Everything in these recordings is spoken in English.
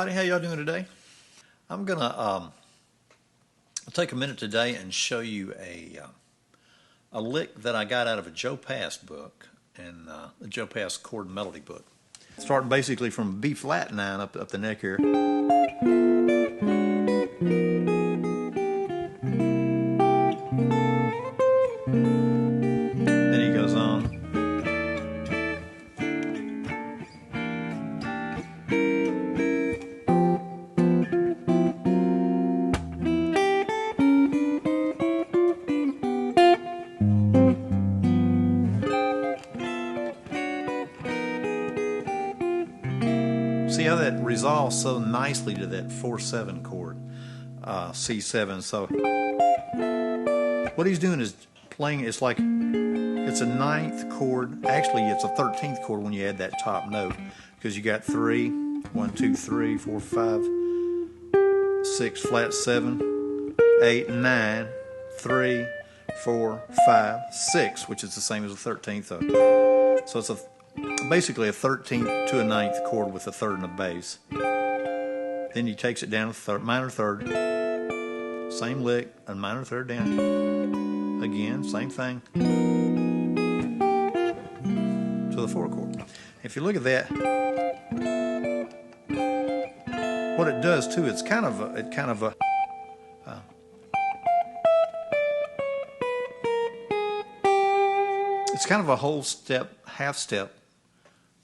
everybody, how y'all doing today? I'm gonna take a minute today and show you a lick that I got out of a Joe Pass book, and the Joe Pass chord and melody book. Starting basically from B flat 9 up the neck here. Then he goes on. See how that resolves so nicely to that 4/7 chord, C7. So what he's doing is playing. It's like it's a 9th chord. Actually, it's a 13th chord when you add that top note, because you got 3, 1, 2, 3, 4, 5, 6, flat 7, 8, 9, 3, 4, 5, 6, which is the same as a 13th. So it's basically a 13th to a 9th chord with a 3rd and a bass. Then he takes it down to minor 3rd, same lick, a minor 3rd down, again, same thing, to the 4 chord. If you look at that, what it does too, it's kind of a whole step, half step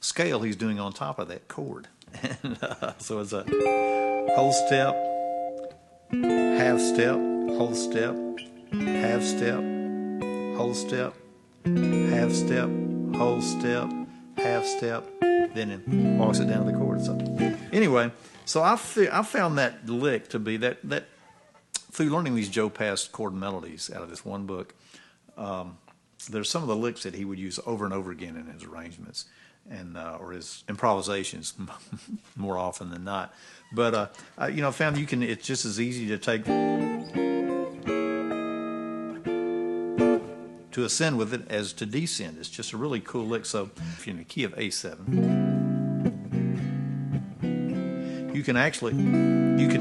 scale he's doing on top of that chord. And so it's a whole step, half step, whole step, half step, whole step, half step, whole step, half step, then it walks it down to the chord. So anyway, so I found that lick to be that through learning these Joe Pass chord melodies out of this one book. There's some of the licks that he would use over and over again in his arrangements, and or his improvisations more often than not. But I found it's just as easy to take to ascend with it as to descend. It's just a really cool lick. So if you're in the key of A7, you can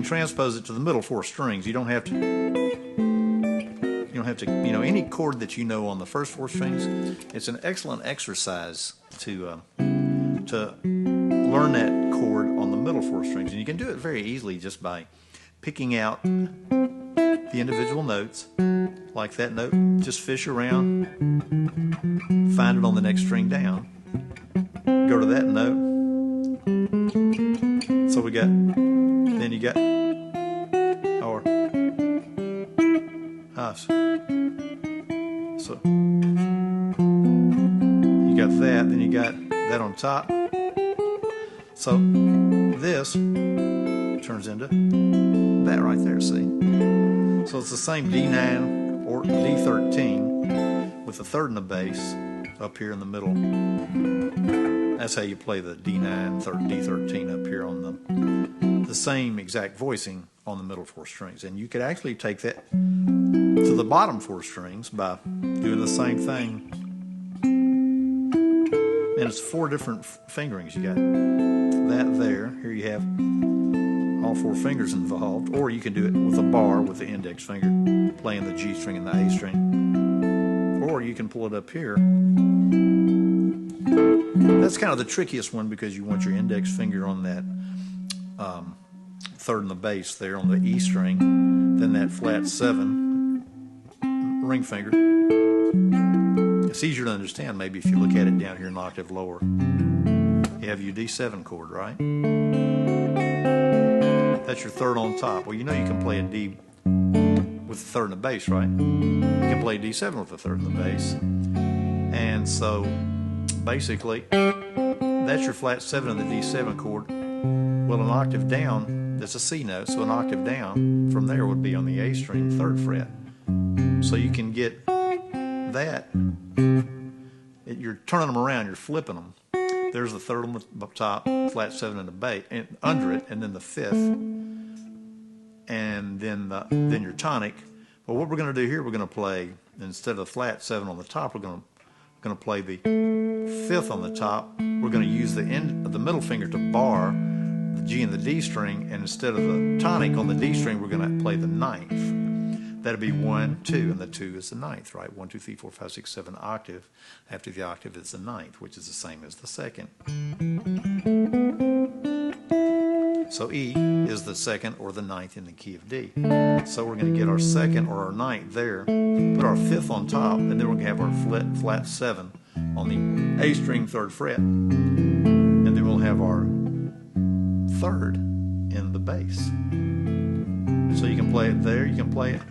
transpose it to the middle 4 strings. You don't have to. Any chord that you know on the first 4 strings, it's an excellent exercise to learn that chord on the middle 4 strings. And you can do it very easily just by picking out the individual notes, like that note. Just fish around, find it on the next string down, go to that note. So then you got, or so you got that, then you got that on top. So this turns into that right there, see? So it's the same D9 or D13 with the 3rd and the bass up here in the middle. That's how you play the D9, D13 up here on the same exact voicing on the middle 4 strings. And you could actually take that to the bottom 4 strings by doing the same thing. And it's 4 different fingerings. You got that there. Here you have all 4 fingers involved. Or you can do it with a bar with the index finger playing the G string and the A string. Or you can pull it up here. That's kind of the trickiest one, because you want your index finger on that 3rd and the bass there on the E string, then that flat 7 ring finger. It's easier to understand maybe if you look at it down here an octave lower. You have your D7 chord, right? That's your 3rd on top. Well, you can play a D with the 3rd and the bass, right? You can play D7 with the 3rd and the bass. And so basically that's your flat 7 of the D7 chord. Well, an octave down, that's a C note, so an octave down from there would be on the A string, 3rd fret. So you can get that. You're turning them around, you're flipping them. There's the 3rd on the top, flat 7 in the bass, and under it, and then the 5th, and then your tonic. But what we're going to do here, we're going to play, instead of the flat 7 on the top, we're going to play the 5th on the top. We're going to use the middle finger to bar the G and the D string, and instead of the tonic on the D string, we're going to play the ninth. That'd be 1, 2, and the 2 is the ninth, right? 1, 2, 3, 4, 5, 6, 7 octave. After the octave, it's the ninth, which is the same as the second. So E is the second or the ninth in the key of D. So we're going to get our second or our ninth there, put our fifth on top, and then we're going to have our flat 7 on the A string 3rd fret, and then we'll have our 3rd in the bass. So you can play it there, you can play it.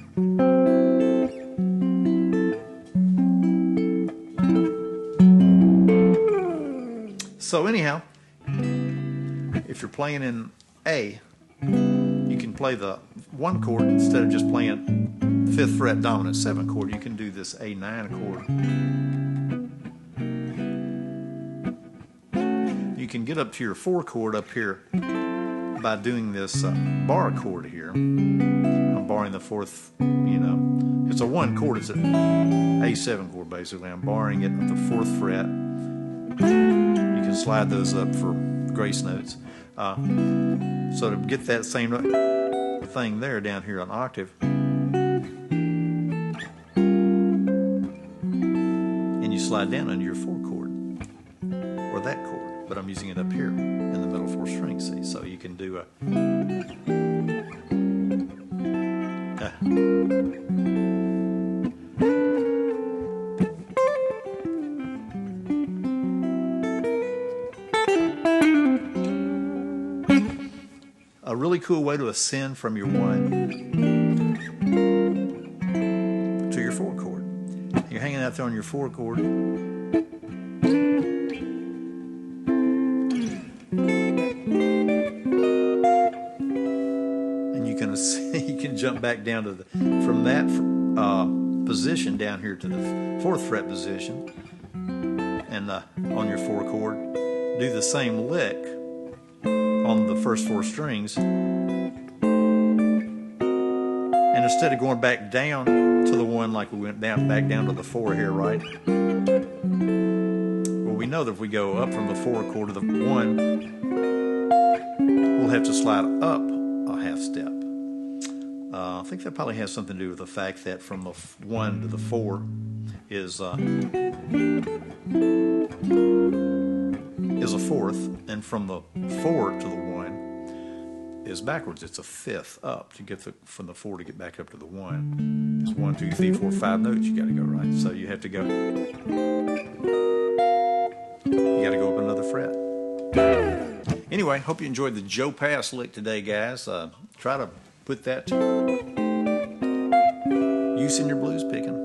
So anyhow, if you're playing in A, you can play the 1 chord instead of just playing 5th fret dominant 7 chord. You can do this A9 chord. You can get up to your 4 chord up here by doing this bar chord here. I'm barring the 4th, you know, it's a 1 chord, it's an A7 chord basically. I'm barring it at the 4th fret. You can slide those up for grace notes. So to get that same thing there down here on octave, and you slide down under your 4 chord, or that chord, but I'm using it up here in the middle 4th string, see? So you can do a really cool way to ascend from your 1 to your 4 chord. You're hanging out there on your 4 chord. And you can jump back down to from that position down here to the 4th fret position, and on your 4 chord, do the same lick on the first 4 strings, and instead of going back down to the 1 like we went back down to the 4 here, right? Well, we know that if we go up from the 4 chord to the 1, we'll have to slide up a half step. I think that probably has something to do with the fact that from the 1 to the 4 is a 4th, and from the 4 to the 1 is backwards. It's a 5th up to get from the 4 to get back up to the 1. It's 1, 2, 3, 4, 5 notes you got to go, right? So you have to go. You got to go up another fret. Anyway, hope you enjoyed the Joe Pass lick today, guys. Try to put that to use in your blues picking.